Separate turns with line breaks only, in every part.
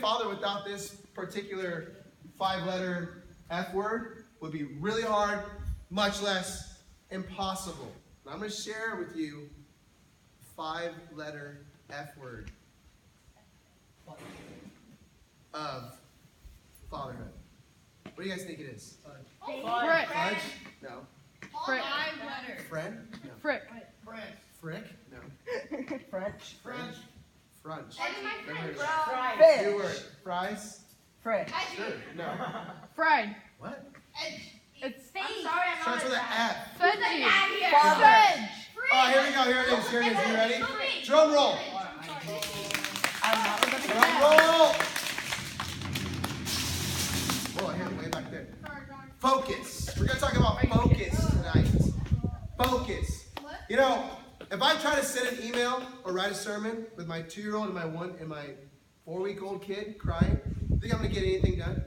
father without this particular 5-letter F word would be really hard, much less impossible. And I'm going to share with you the 5-letter F word of fatherhood. What do you guys think it is?
Fudge.
No.
Frick.
Friend? No.
Frick.
Frick? No.
French.
Frunch.
Fish.
New word. Fries?
Frick.
Sure. No.
Fried.
What?
It's
Starts with an F.
fudgy.
Fudge.
Oh, here we go. Here it is. You ready? Drum roll. Drum roll. Whoa, here, way back there. Focus. We're going to talk about focus tonight. Focus. You know, if I try to send an email or write a sermon with my 2-year-old and my 4-week-old kid crying, think I'm going to get anything done?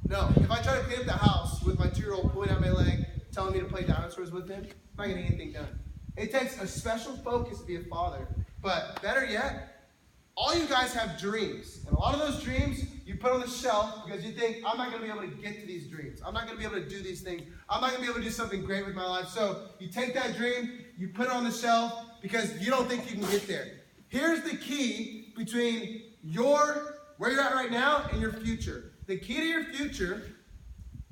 No. If I try to clean up the house with my 2-year-old pulling out my leg, telling me to play dinosaurs with him, I'm not getting anything done. It takes a special focus to be a father. But better yet, all you guys have dreams. And a lot of those dreams you put on the shelf because you think, I'm not going to be able to get to these dreams. I'm not going to be able to do these things. I'm not going to be able to do something great with my life. So you take that dream, you put it on the shelf because you don't think you can get there. Here's the key between where you're at right now and your future. The key to your future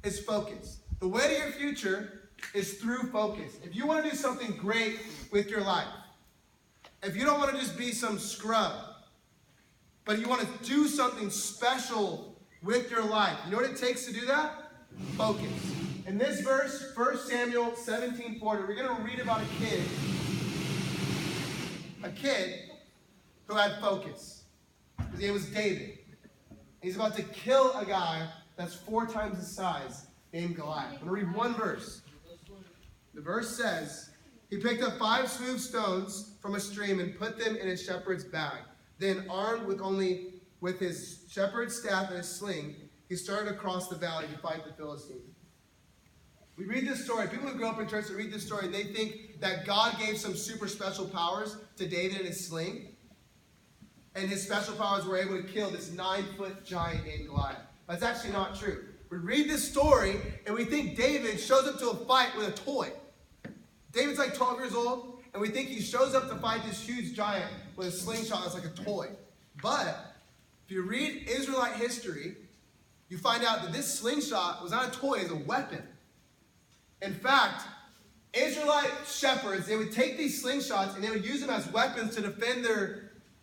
is focus. The way to your future is through focus. If you want to do something great with your life, if you don't want to just be some scrub, but you want to do something special with your life, you know what it takes to do that? Focus. In this verse, 1 Samuel 17:40, we're going to read about a kid who had focus. His name was David. He's about to kill a guy that's 4 times his size named Goliath. I'm going to read one verse. The verse says, he picked up 5 smooth stones from a stream and put them in his shepherd's bag. Then, armed with his shepherd's staff and his sling, he started across the valley to fight the Philistines. We read this story. People who grew up in church that read this story, they think that God gave some super special powers to David and his sling. And his special powers were able to kill this 9-foot giant named Goliath. That's actually not true. We read this story, and we think David shows up to a fight with a toy. David's like 12 years old, and we think he shows up to fight this huge giant with a slingshot that's like a toy. But if you read Israelite history, you find out that this slingshot was not a toy, it was a weapon. In fact, Israelite shepherds, they would take these slingshots and they would use them as weapons to defend their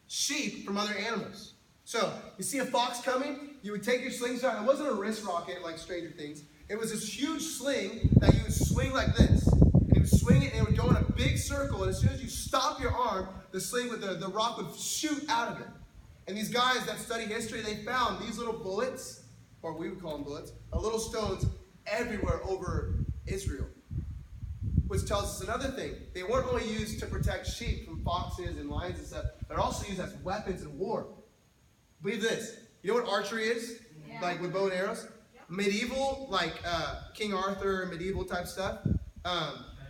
sheep from other animals. So, you see a fox coming, you would take your slingshot. It wasn't a wrist rocket like Stranger Things. It was this huge sling that you would swing like this. And you would swing it and it would go in a big circle. And as soon as you stop your arm, the sling with the rock would shoot out of it. And these guys that study history, they found these little bullets, or we would call them bullets, little stones everywhere over Israel. Which tells us another thing. They weren't only used to protect sheep from foxes and lions and stuff. They're also used as weapons in war. Believe this. You know what archery is? Yeah. Like with bow and arrows? Yeah. Medieval, like King Arthur, medieval type stuff.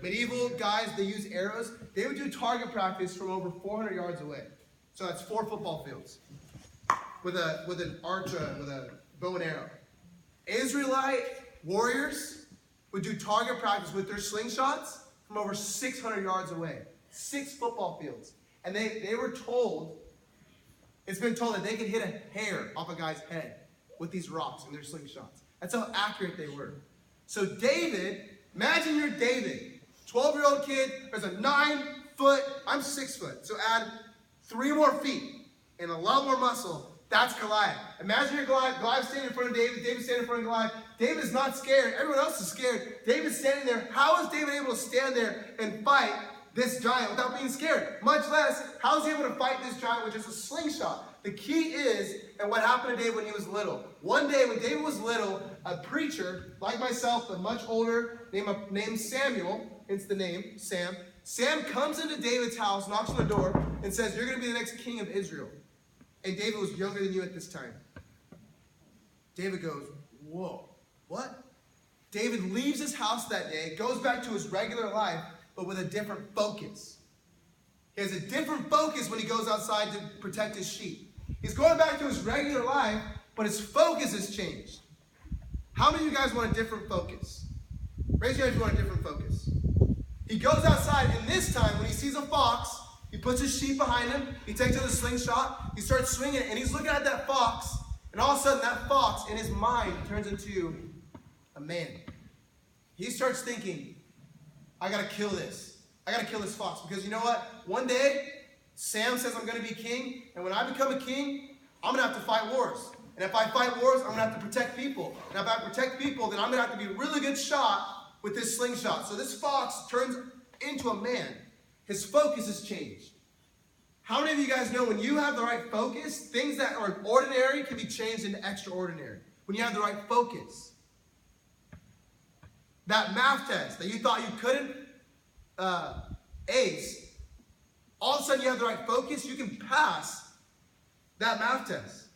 Medieval guys, they use arrows. They would do target practice from over 400 yards away. So that's 4 football fields. With an archer, with a bow and arrow. Israelite warriors would do target practice with their slingshots from over 600 yards away. 6 football fields. And they were told, it's been told that they could hit a hair off a guy's head with these rocks and their slingshots. That's how accurate they were. So David, imagine you're David, 12-year-old kid, there's a 9-foot, I'm 6 foot, so add 3 more feet and a lot more muscle. That's Goliath. Imagine you're Goliath. Goliath's standing in front of David. David's standing in front of Goliath. David is not scared. Everyone else is scared. David's standing there. How is David able to stand there and fight this giant without being scared? Much less, how is he able to fight this giant with just a slingshot? The key is, and what happened to David when he was little. One day when David was little, a preacher, like myself, but much older, named Samuel, hence the name, Sam. Sam comes into David's house, knocks on the door, and says, you're going to be the next king of Israel. And David was younger than you at this time. David goes, whoa, what? David leaves his house that day, goes back to his regular life, but with a different focus. He has a different focus when he goes outside to protect his sheep. He's going back to his regular life, but his focus has changed. How many of you guys want a different focus? Raise your hand if you want a different focus. He goes outside, and this time, when he sees a fox, he puts his sheep behind him, he takes out a slingshot, he starts swinging it, and he's looking at that fox, and all of a sudden that fox, in his mind, turns into a man. He starts thinking, I gotta kill this. I gotta kill this fox, because you know what? One day, Sam says I'm gonna be king, and when I become a king, I'm gonna have to fight wars. And if I fight wars, I'm gonna have to protect people. And if I protect people, then I'm gonna have to be a really good shot with this slingshot. So this fox turns into a man. His focus has changed. How many of you guys know when you have the right focus, things that are ordinary can be changed into extraordinary? When you have the right focus. That math test that you thought you couldn't ace, all of a sudden you have the right focus, you can pass that math test.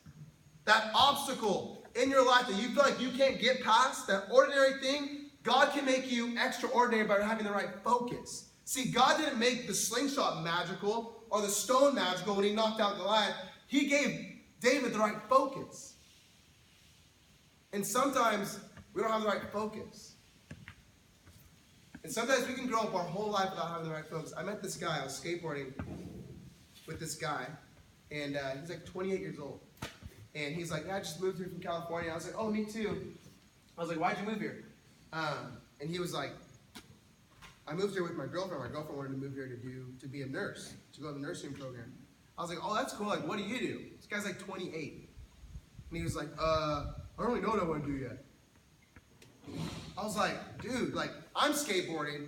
That obstacle in your life that you feel like you can't get past, that ordinary thing, God can make you extraordinary by having the right focus. See, God didn't make the slingshot magical or the stone magical when he knocked out Goliath. He gave David the right focus. And sometimes we don't have the right focus. And sometimes we can grow up our whole life without having the right focus. I met this guy, I was skateboarding with this guy, and he's like 28 years old. And he's like, yeah, I just moved here from California. I was like, oh, me too. I was like, why'd you move here? And he was like, I moved here with my girlfriend. My girlfriend wanted to move here to be a nurse, to go to the nursing program. I was like, oh, that's cool. Like, what do you do? This guy's like 28. And he was like, I don't really know what I want to do yet. I was like, dude, like, I'm skateboarding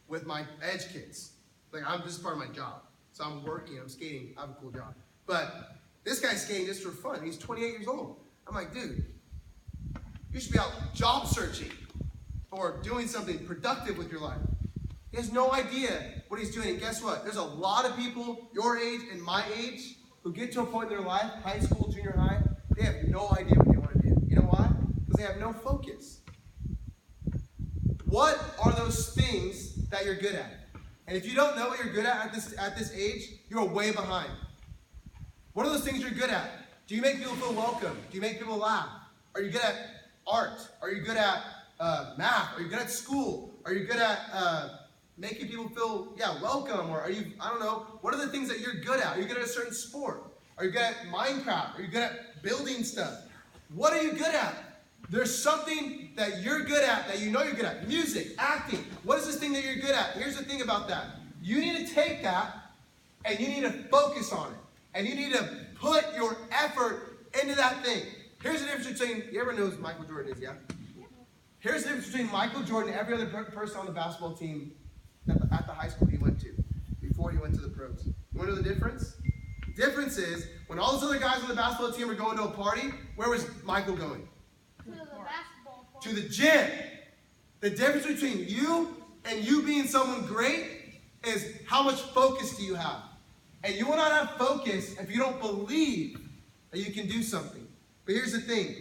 with my edge kids. Like, this is part of my job. So I'm working, I'm skating, I have a cool job. But this guy's skating just for fun. He's 28 years old. I'm like, dude, you should be out job searching or doing something productive with your life. He has no idea what he's doing. And guess what? There's a lot of people your age and my age who get to a point in their life, high school, junior high, they have no idea what they want to do. You know why? Because they have no focus. What are those things that you're good at? And if you don't know what you're good at this age, you're way behind. What are those things you're good at? Do you make people feel welcome? Do you make people laugh? Are you good at art? Are you good at math? Are you good at school? Are you good at making people feel, welcome? Or are you, I don't know, what are the things that you're good at? Are you good at a certain sport? Are you good at Minecraft? Are you good at building stuff? What are you good at? There's something that you're good at that you know you're good at. Music, acting. What is this thing that you're good at? Here's the thing about that. You need to take that and you need to focus on it. And you need to put your effort into that thing. Here's the difference between, you ever know who Michael Jordan is, yeah? Here's the difference between Michael Jordan and every other person on the basketball team at the high school he went to, before he went to the pros. You want to know the difference? The difference is, when all those other guys on the basketball team were going to a party, where was Michael going?
To the basketball party.
To the gym. The difference between you and you being someone great is how much focus do you have. And you will not have focus if you don't believe that you can do something. But here's the thing.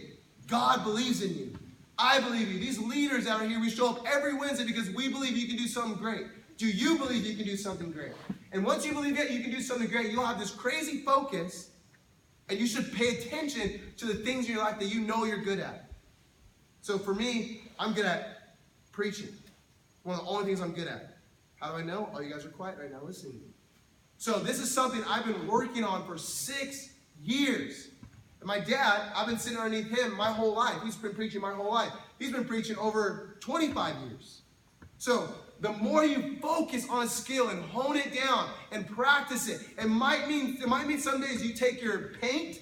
God believes in you. I believe you. These leaders out here, we show up every Wednesday because we believe you can do something great. Do you believe you can do something great? And once you believe that you can do something great, you'll have this crazy focus, and you should pay attention to the things in your life that you know you're good at. So for me, I'm good at preaching. One of the only things I'm good at. How do I know? Oh, you guys are quiet right now listening to me. So this is something I've been working on for 6 years. And my dad, I've been sitting underneath him my whole life. He's been preaching my whole life. He's been preaching over 25 years. So the more you focus on a skill and hone it down and practice it, it might mean some days you take your paint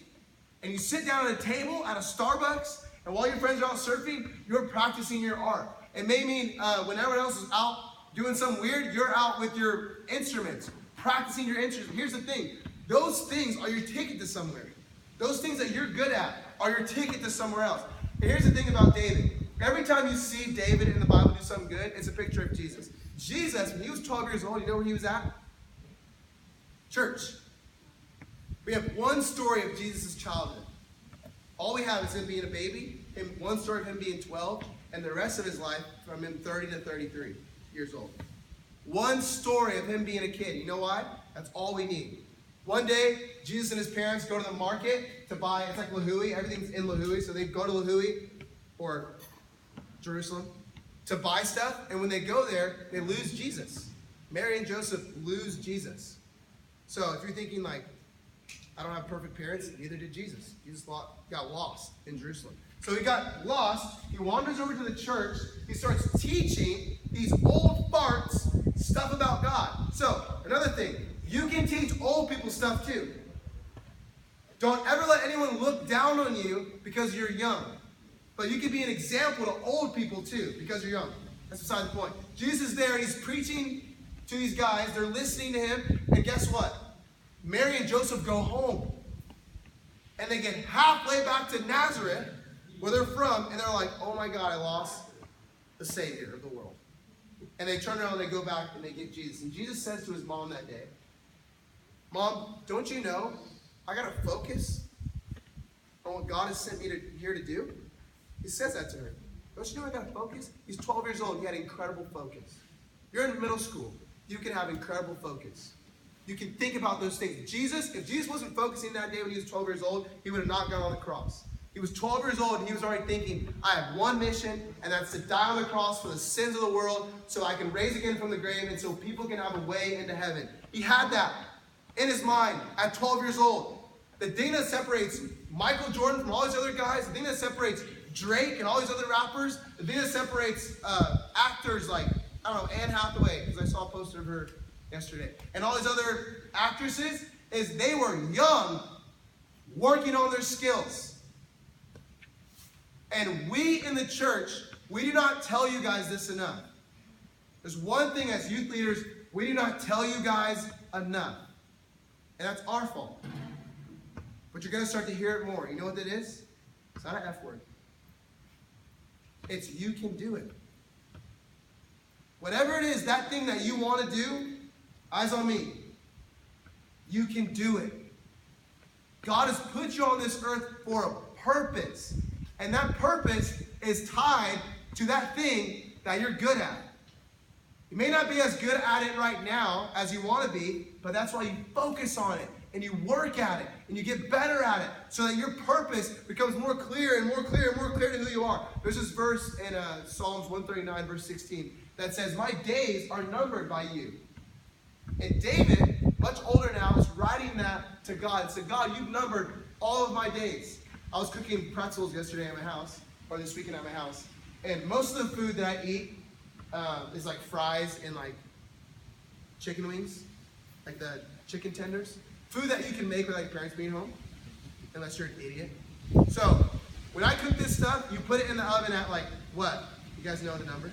and you sit down at a table at a Starbucks, and while your friends are out surfing, you're practicing your art. It may mean when everyone else is out doing something weird, you're out with your instruments, practicing your instruments. Here's the thing. Those things are your ticket to somewhere. Those things that you're good at are your ticket to somewhere else. And here's the thing about David. Every time you see David in the Bible do something good, it's a picture of Jesus. Jesus, when he was 12 years old, you know where he was at? Church. We have one story of Jesus' childhood. All we have is him being a baby, one story of him being 12, and the rest of his life from him 30 to 33 years old. One story of him being a kid. You know why? That's all we need. One day, Jesus and his parents go to the market to buy, it's like Lahui, everything's in Lahui, so they go to Lahui, or Jerusalem, to buy stuff, and when they go there, they lose Jesus. Mary and Joseph lose Jesus. So if you're thinking like, I don't have perfect parents, neither did Jesus. Jesus got lost in Jerusalem. So he got lost, he wanders over to the church, he starts teaching these old farts stuff about God. So, another thing, you can teach old people stuff too. Don't ever let anyone look down on you because you're young. But you can be an example to old people too because you're young. That's beside the point. Jesus is there and he's preaching to these guys. They're listening to him. And guess what? Mary and Joseph go home. And they get halfway back to Nazareth, where they're from, and they're like, oh my God, I lost the Savior of the world. And they turn around and they go back and they get Jesus. And Jesus says to his mom that day, Mom, don't you know I got to focus on what God has sent me here to do? He says that to her. Don't you know I got to focus? He's 12 years old. He had incredible focus. You're in middle school. You can have incredible focus. You can think about those things. If Jesus wasn't focusing that day when he was 12 years old, he would have not gone on the cross. He was 12 years old and he was already thinking, I have one mission, and that's to die on the cross for the sins of the world so I can raise again from the grave and so people can have a way into heaven. He had that in his mind at 12 years old. The thing that separates Michael Jordan from all these other guys, the thing that separates Drake and all these other rappers, the thing that separates actors like, I don't know, Anne Hathaway, because I saw a poster of her yesterday, and all these other actresses, is they were young, working on their skills. And we in the church, we do not tell you guys this enough. There's one thing as youth leaders, we do not tell you guys enough. And that's our fault. But you're going to start to hear it more. You know what that is? It's not an F word. It's you can do it. Whatever it is, that thing that you want to do, eyes on me. You can do it. God has put you on this earth for a purpose. And that purpose is tied to that thing that you're good at. You may not be as good at it right now as you want to be, but that's why you focus on it and you work at it and you get better at it so that your purpose becomes more clear and more clear and more clear to who you are. There's this verse in Psalms 139, verse 16, that says, my days are numbered by you. And David, much older now, is writing that to God and said, God, you've numbered all of my days. I was cooking pretzels yesterday at my house, or this weekend at my house, and most of the food that I eat is like fries and like chicken wings, like the chicken tenders. Food that you can make without your parents being home, unless you're an idiot. So, when I cook this stuff, you put it in the oven at like, what? You guys know the number?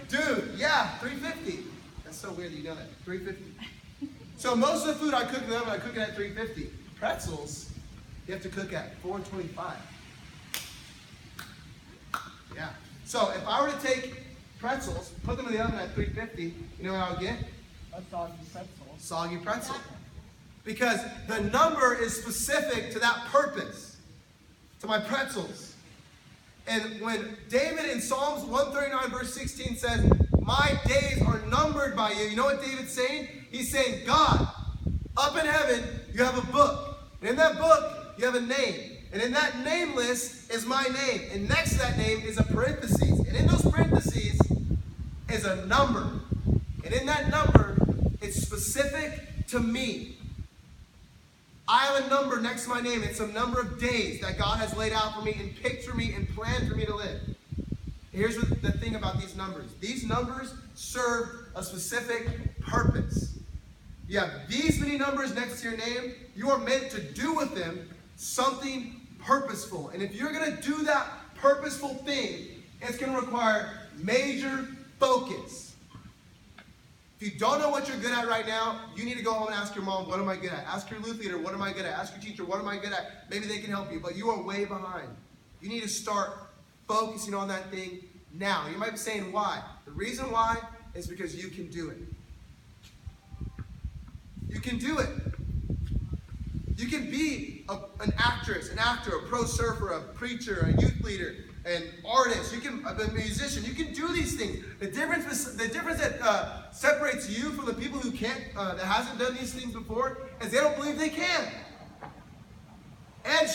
Dude, yeah, 350. That's so weird that you know that. 350. So most of the food I cook in the oven, I cook it at 350. Pretzels, you have to cook at 425. Yeah. So if I were to take pretzels, put them in the oven at 350, you know what I would get?
A soggy pretzel.
Soggy pretzel. Because the number is specific to that purpose, to my pretzels. And when David in Psalms 139 verse 16 says, my days are numbered by you, you know what David's saying? He's saying, God, up in heaven, you have a book. And in that book, you have a name. And in that name list is my name. And next to that name is a parentheses. And in those parentheses is a number. And in that number, it's specific to me. I have a number next to my name. It's a number of days that God has laid out for me and picked for me and planned for me to live. Here's the thing about these numbers. These numbers serve a specific purpose. You have these many numbers next to your name. You are meant to do with them something purposeful. And if you're going to do that purposeful thing, it's going to require major focus. If you don't know what you're good at right now, you need to go home and ask your mom, what am I good at? Ask your youth leader, what am I good at? Ask your teacher, what am I good at? Maybe they can help you, but you are way behind. You need to start focusing on that thing now. You might be saying, why? The reason why is because you can do it. You can do it. You can be an actress, an actor, a pro surfer, a preacher, a youth leader, an artist. You can a musician. You can do these things. The difference that separates you from the people who can't, that hasn't done these things before, is they don't believe they can. And